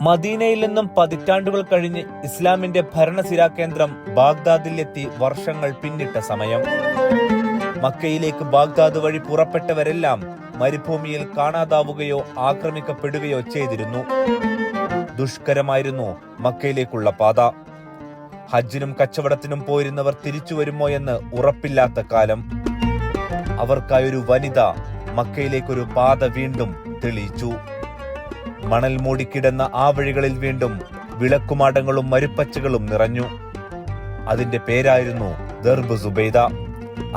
മദീനയിൽ നിന്നും പതിറ്റാണ്ടുകൾ കഴിഞ്ഞ് ഇസ്ലാമിന്റെ ഭരണസിരാ കേന്ദ്രം ബാഗ്ദാദിൽ എത്തി വർഷങ്ങൾ പിന്നിട്ട സമയം. മക്കയിലേക്ക് ബാഗ്ദാദ് വഴി പുറപ്പെട്ടവരെല്ലാം മരുഭൂമിയിൽ കാണാതാവുകയോ ആക്രമിക്കപ്പെടുകയോ ചെയ്തിരുന്നു. ദുഷ്കരമായിരുന്നു മക്കയിലേക്കുള്ള പാത. ഹജ്ജിനും കച്ചവടത്തിനും പോയിരുന്നവർ തിരിച്ചു വരുമോ എന്ന് ഉറപ്പില്ലാത്ത കാലം. അവർക്കായൊരു വനിത മക്കയിലേക്കൊരു പാത വീണ്ടും തെളിയിച്ചു. മണൽ മൂടിക്കിടന്ന ആ വഴികളിൽ വീണ്ടും വിളക്കുമാടങ്ങളും മരുപ്പച്ചകളും നിറഞ്ഞു. അതിന്റെ പേരായിരുന്നു ദർബ് സുബൈദ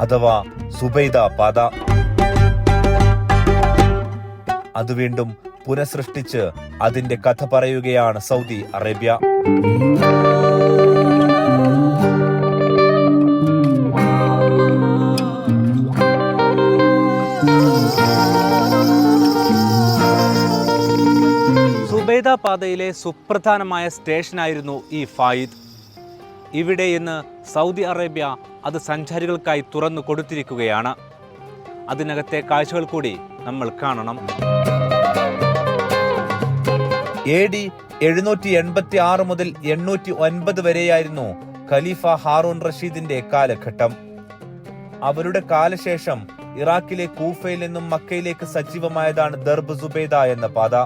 അഥവാ സുബൈദ പാത. അത് വീണ്ടും പുനഃസൃഷ്ടിച്ച് അതിന്റെ കഥ പറയുകയാണ് സൗദി അറേബ്യ. സുബൈദ പാതയിലെ സുപ്രധാനമായ സ്റ്റേഷനായിരുന്നു ഈ ഫായിദ്. ഇവിടെ ഇന്ന് സൗദി അറേബ്യ അത് സഞ്ചാരികൾക്കായി തുറന്നു കൊടുത്തിരിക്കുകയാണ്. അതിനകത്തെ കാഴ്ചകൾ കൂടി നമ്മൾ കാണണം. AD 786 മുതൽ 809 വരെയായിരുന്നു ഖലീഫ ഹാറൂൺ റഷീദിന്റെ കാലഘട്ടം. അവരുടെ കാലശേഷം ഇറാഖിലെ കൂഫയിൽ നിന്നും മക്കയിലേക്ക് സജീവമായതാണ് ദർബ് സുബൈദ എന്ന പാത.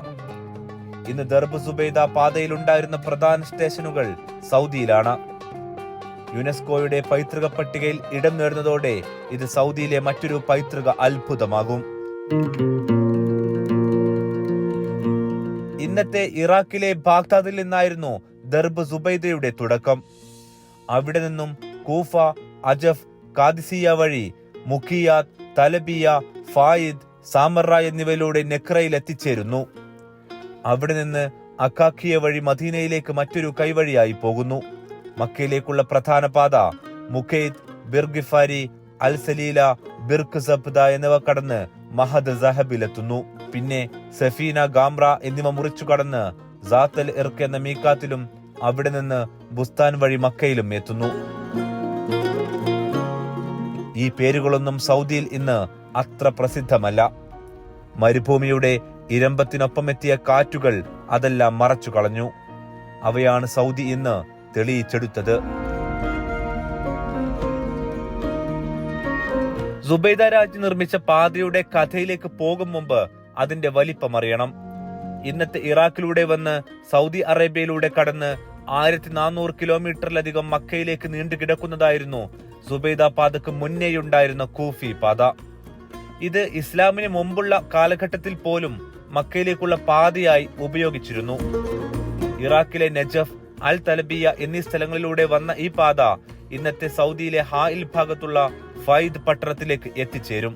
ഇന്ന് ദർബ് സുബൈദ പാതയിൽ ഉണ്ടായിരുന്ന പ്രധാന സ്റ്റേഷനുകൾ സൗദിയിലാണ്. യുനെസ്കോയുടെ പൈതൃക പട്ടികയിൽ ഇടം നേടുന്നതോടെ ഇത് സൗദിയിലെ മറ്റൊരു പൈതൃക അത്ഭുതമാകും. ഇന്നത്തെ ഇറാഖിലെ ബാഗ്ദാദിൽ നിന്നായിരുന്നു ദർബ് സുബൈദയുടെ തുടക്കം. അവിടെ നിന്നും കൂഫ, അജഫ്, കാദിസിയ വഴി മുഖിയാത്ത്, തലബിയ, ഫായിദ്, സാമറ എന്നിവയിലൂടെ നെക്രയിൽ എത്തിച്ചേരുന്നു. അവിടെ നിന്ന് അക്കാഖിയ വഴി മദീനയിലേക്ക് മറ്റൊരു കൈവഴിയായി പോകുന്നു. മക്കയിലേക്കുള്ള പ്രധാന പാത മുഖൈത്ത്, ബിർഗിഫാരി, അൽ സലീല, ബിർക്ക് സബ്ദ എന്നിവ കടന്ന് മഹദ് സഹബിലെത്തുന്നു. പിന്നെ സഫീന, ഗാംറ എന്നിവ മുറിച്ചു കടന്ന് സാത്തൽ ഇർക്ക് എന്ന മീക്കാത്തിലും അവിടെ നിന്ന് ബുസ്താൻ വഴി മക്കയിലും എത്തുന്നു. ഈ പേരുകളൊന്നും സൗദിയിൽ ഇന്ന് അത്ര പ്രസിദ്ധമല്ല. മരുഭൂമിയുടെ ഇരമ്പത്തിനൊപ്പം എത്തിയ കാറ്റുകൾ അതെല്ലാം മറച്ചു കളഞ്ഞു. അവയാണ് സൗദി ഇന്ന് തെളിയിച്ചെടുത്തത്. സുബൈദ രാജ് നിർമ്മിച്ച പാതയുടെ കഥയിലേക്ക് പോകും മുമ്പ് അതിന്റെ വലിപ്പം അറിയണം. ഇന്നത്തെ ഇറാഖിലൂടെ വന്ന് സൗദി അറേബ്യയിലൂടെ കടന്ന് 1400 കിലോമീറ്ററിലധികം മക്കയിലേക്ക് നീണ്ടു കിടക്കുന്നതായിരുന്നു സുബൈദ പാതക്ക് മുന്നേയുണ്ടായിരുന്ന കൂഫി പാത. ഇത് ഇസ്ലാമിന് മുമ്പുള്ള കാലഘട്ടത്തിൽ പോലും മക്കയിലേക്കുള്ള പാതയായി ഉപയോഗിച്ചിരുന്നു. ഇറാഖിലെ നജഫ്, അൽ തലബിയ എന്നീ സ്ഥലങ്ങളിലൂടെ വന്ന ഈ പാത ഇന്നത്തെ സൗദിയിലെ ഹായിൽ ഭാഗത്തുള്ള ഫൈദ് പട്ടണത്തിലേക്ക് എത്തിച്ചേരും.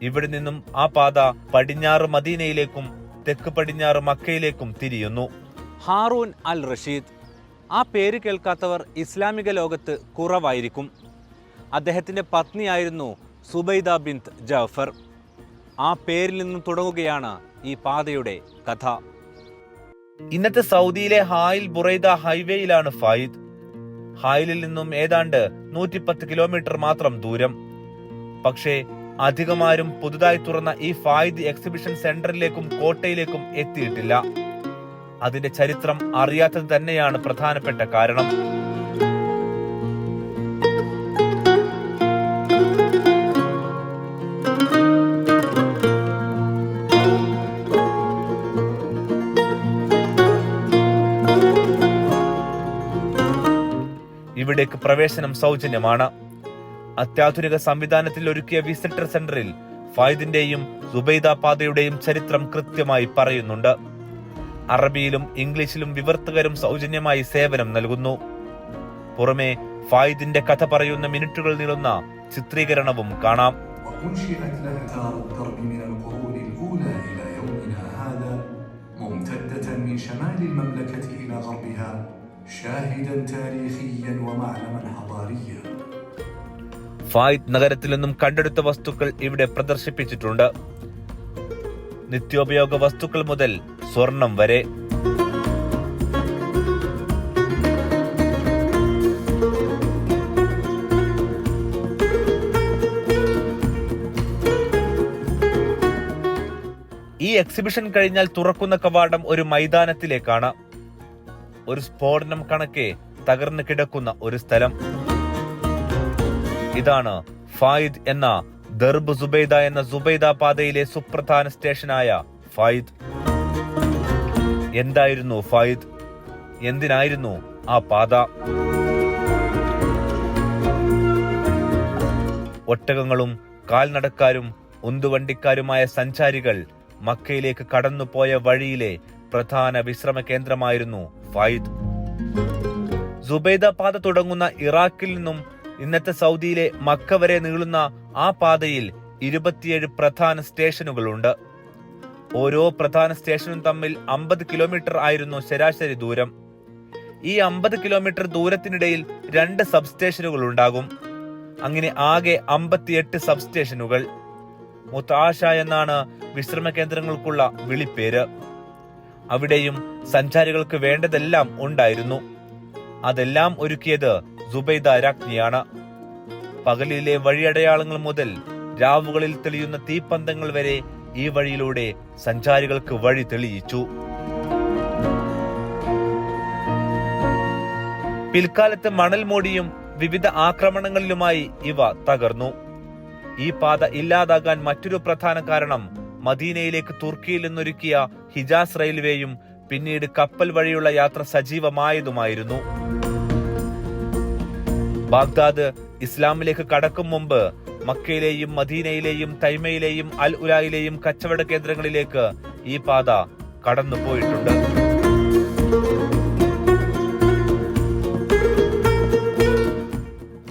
ഇവിടെ നിന്നും ആ പാത പടിഞ്ഞാറ് മദീനയിലേക്കും തെക്ക് പടിഞ്ഞാറ് മക്കയിലേക്കും തിരിയുന്നു. ഹാറൂൻ അൽ റഷീദ്, ആ പേര് കേൾക്കാത്തവർ ഇസ്ലാമിക ലോകത്ത് കുറവായിരിക്കും. അദ്ദേഹത്തിന്റെ പത്നിയായിരുന്നു സുബൈദ ബിൻത് ജാഫർ. ആ പേരിൽ നിന്നും തുടങ്ങുകയാണ് ഈ പാതയുടെ കഥ. ഇന്നത്തെ സൗദിയിലെ ഹായിൽ ബുറൈദ ഹൈവേയിലാണ് ഫായിദ്. ഹായിലിൽ നിന്നും ഏതാണ്ട് 110 കിലോമീറ്റർ മാത്രം ദൂരം. പക്ഷേ അധികമാരും പുതുതായി തുറന്ന ഈ ഫായിദ് എക്സിബിഷൻ സെന്ററിലേക്കും കോട്ടയിലേക്കും എത്തിയിട്ടില്ല. അതിന്റെ ചരിത്രം അറിയാത്തത് തന്നെയാണ് പ്രധാനപ്പെട്ട കാരണം. ഇവിടേക്ക് പ്രവേശനം സൗജന്യമാണ്. അത്യാധുനിക സംവിധാനത്തിൽ ഒരുക്കിയ വിസിറ്റർ സെന്ററിൽ ഫായിദിന്റെയും സുബൈദ പാതയുടെയും ചരിത്രം കൃത്യമായി പറയുന്നുണ്ട്. അറബിയിലും ഇംഗ്ലീഷിലും വിവർത്തകരും സൗജന്യമായി സേവനം നൽകുന്നു. പുറമെ ഫായിദിന്റെ കഥ പറയുന്ന മിനിറ്റുകൾ നീളുന്ന ചിത്രീകരണവും കാണാം. ഫായിദ് നഗരത്തിൽ നിന്നും കണ്ടെടുത്ത വസ്തുക്കൾ ഇവിടെ പ്രദർശിപ്പിച്ചിട്ടുണ്ട്. നിത്യോപയോഗ വസ്തുക്കൾ മുതൽ സ്വർണം വരെ. ഈ എക്സിബിഷൻ കഴിഞ്ഞാൽ തുറക്കുന്ന കവാടം ഒരു മൈതാനത്തിലേക്കാണ്. ഒരു സ്ഫോടനം കണക്കെ തകർന്നു കിടക്കുന്ന ഒരു സ്ഥലം. ഇതാണ് ഫായിദ് എന്ന ദർബ് സുബൈദ എന്ന സുബൈദ പാതയിലെ സുപ്രധാന സ്റ്റേഷനായ ഫായിദ്. എന്തായിരുന്നു ഫായിദ്? എന്തിനായിരുന്നു ആ പാത? ഒട്ടകങ്ങളും കാൽനടക്കാരും ഉന്തുവണ്ടിക്കാരുമായ സഞ്ചാരികൾ മക്കയിലേക്ക് കടന്നുപോയ വഴിയിലെ പ്രധാന വിശ്രമ കേന്ദ്രമായിരുന്നു ഫായിദ്. സുബൈദ പാത തുടങ്ങുന്ന ഇറാഖിൽ നിന്നും ഇന്നത്തെ സൗദിയിലെ മക്ക വരെ നീളുന്ന ആ പാതയിൽ 27 പ്രധാന സ്റ്റേഷനുകളുണ്ട്. ഓരോ പ്രധാന സ്റ്റേഷനും തമ്മിൽ 50 കിലോമീറ്റർ ആയിരുന്നു ശരാശരി ദൂരം. ഈ 50 കിലോമീറ്റർ ദൂരത്തിനിടയിൽ 2 സബ് സ്റ്റേഷനുകൾ ഉണ്ടാകും. അങ്ങനെ ആകെ 58 സബ് സ്റ്റേഷനുകൾ. മുത്താശ എന്നാണ് വിശ്രമ കേന്ദ്രങ്ങൾക്കുള്ള വിളിപ്പേര്. അവിടെയും സഞ്ചാരികൾക്ക് വേണ്ടതെല്ലാം ഉണ്ടായിരുന്നു. അതെല്ലാം ഒരുക്കിയത് സുബൈദ രാജ്ഞിയാണ്. പകലിലെ വഴിയടയാളങ്ങൾ മുതൽ രാവുകളിൽ തെളിയുന്ന തീപ്പന്തങ്ങൾ വരെ ഈ വഴിയിലൂടെ സഞ്ചാരികൾക്ക് വഴി തെളിയിച്ചു. പിൽക്കാലത്ത് മണൽ മൂടിയും വിവിധ ആക്രമണങ്ങളിലുമായി ഇവ തകർന്നു. ഈ പാത ഇല്ലാതാകാൻ മറ്റൊരു പ്രധാന കാരണം മദീനയിലേക്ക് തുർക്കിയിൽ നിന്നൊരുക്കിയ ഹിജാസ് റെയിൽവേയും പിന്നീട് കപ്പൽ വഴിയുള്ള യാത്ര സജീവമായതുമായിരുന്നു. ബാഗ്ദാദ് ഇസ്ലാമിലേക്ക് കടക്കും മുമ്പ് മക്കയിലെയും മദീനയിലെയും തൈമയിലെയും അൽ ഉലായിലെയും കച്ചവട കേന്ദ്രങ്ങളിലേക്ക് ഈ പാത കടന്നുപോയിട്ടുണ്ട്.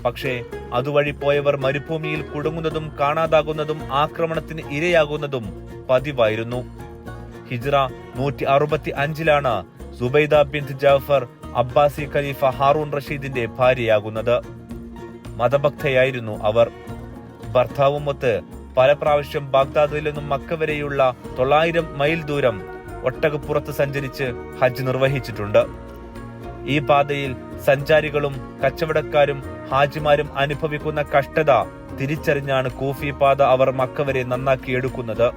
പക്ഷേ അതുവഴി പോയവർ മരുഭൂമിയിൽ കുടുങ്ങുന്നതും കാണാതാകുന്നതും ആക്രമണത്തിന് ഇരയാകുന്നതും പതിവായിരുന്നു. ഹിജ്റ 165 സുബൈദ ബിൻത് ജാഫർ അബ്ബാസി ഖലീഫ ഹാറൂൺ റഷീദിന്റെ ഭാര്യയാകുന്നത്. മതഭക്തയായിരുന്നു അവർ. ഭർത്താവുമൊത്ത് പല പ്രാവശ്യം ബാഗ്ദാദിൽ നിന്നും മക്ക വരെയുള്ള 900 മൈൽ ദൂരം ഒട്ടകപ്പുറത്ത് സഞ്ചരിച്ച് ഹജ്ജ് നിർവഹിച്ചിട്ടുണ്ട്. ഈ പാതയിൽ സഞ്ചാരികളും കച്ചവടക്കാരും ഹാജിമാരും അനുഭവിക്കുന്ന കഷ്ടത തിരിച്ചറിഞ്ഞാണ് കൂഫി പാത അവർ മക്ക വരെ നന്നാക്കിയെടുക്കുന്നത്.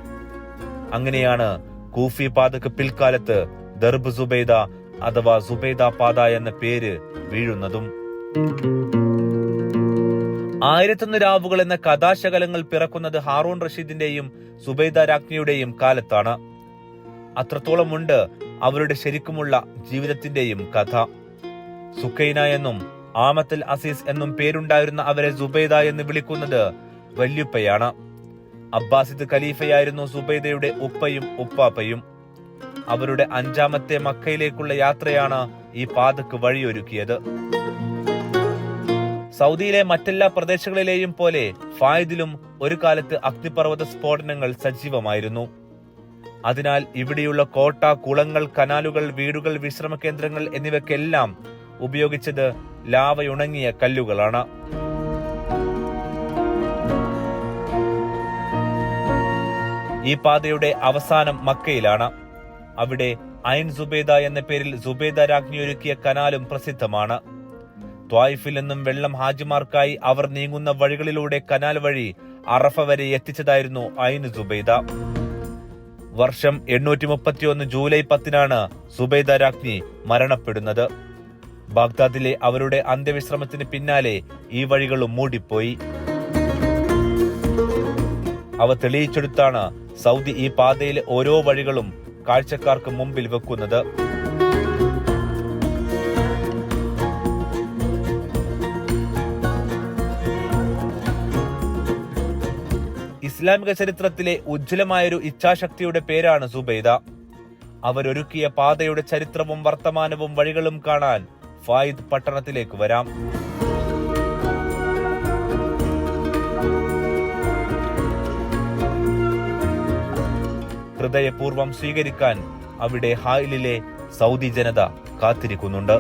അങ്ങനെയാണ് കൂഫി പാതക്ക് പിൽക്കാലത്ത് ദർബ് സുബൈദ അഥവാ സുബൈദ പാത എന്ന പേര് വീഴുന്നതും. 1001 രാവുകൾ എന്ന കഥാശകലങ്ങൾ പിറക്കുന്നത് ഹാറൂൺ റഷീദിന്റെയും സുബൈദ രാജ്ഞിയുടെയും കാലത്താണ്. അത്രത്തോളമുണ്ട് അവരുടെ ശരിക്കുമുള്ള ജീവിതത്തിന്റെയും കഥ. സുഖൈന എന്നും ആമത്തൽ അസീസ് എന്നും പേരുണ്ടായിരുന്ന അവരെ സുബൈദ എന്ന് വിളിക്കുന്നത് വല്യുപ്പയാണ്. അബ്ബാസിദ് ഖലീഫയായിരുന്നു സുബൈദയുടെ ഉപ്പയും ഉപ്പാപ്പയും. അവരുടെ 5ാമത്തെ മക്കയിലേക്കുള്ള യാത്രയാണ് ഈ പാതക്ക് വഴിയൊരുക്കിയത്. സൗദിയിലെ മറ്റെല്ലാ പ്രദേശങ്ങളിലെയും പോലെ ഫായിദിലും ഒരു കാലത്ത് അഗ്നിപർവ്വത സ്ഫോടനങ്ങൾ സജീവമായിരുന്നു. അതിനാൽ ഇവിടെയുള്ള കോട്ട, കുളങ്ങൾ, കനാലുകൾ, വീടുകൾ, വിശ്രമ കേന്ദ്രങ്ങൾ എന്നിവയ്ക്കെല്ലാം ഉപയോഗിച്ചത് ലാവയുണങ്ങിയ കല്ലുകളാണ്. ഈ പാതയുടെ അവസാനം മക്കയിലാണ്. അവിടെ ഐൻ സുബൈദ എന്ന പേരിൽ സുബൈദ രാജ്ഞി ഒരുക്കിയ കനാലും പ്രസിദ്ധമാണ്. ത്വായിഫിൽ നിന്നും വെള്ളം ഹാജിമാർക്കായി അവർ നീങ്ങുന്ന വഴികളിലൂടെ കനാൽ വഴി അറഫ വരെ എത്തിച്ചതായിരുന്നു ഐൻ സുബൈദ. വർഷം 831 ജൂലൈ 10 സുബൈദ രാജ്ഞി മരണപ്പെടുന്നത്. ബാഗ്ദാദിലെ അവരുടെ അന്ത്യവിശ്രമത്തിന് പിന്നാലെ ഈ വഴികളും മൂടിപ്പോയി. അവ തെളിയിച്ചെടുത്താണ് സൗദി ഈ പാതയിലെ ഓരോ വഴികളും കാഴ്ചക്കാർക്ക് മുമ്പിൽ വെക്കുന്നത്. ഇസ്ലാമിക ചരിത്രത്തിലെ ഉജ്ജ്വലമായൊരു ഇച്ഛാശക്തിയുടെ പേരാണ് സുബൈദ. അവരൊരുക്കിയ പാതയുടെ ചരിത്രവും വർത്തമാനവും വഴികളും കാണാൻ ഫായിദ് പട്ടണത്തിലേക്ക് വരാം. ഹൃദയപൂർവ്വം സ്വീകരിക്കാൻ അവിടെ ഹായിലിലെ സൗദി ജനത കാത്തിരിക്കുന്നുണ്ട്.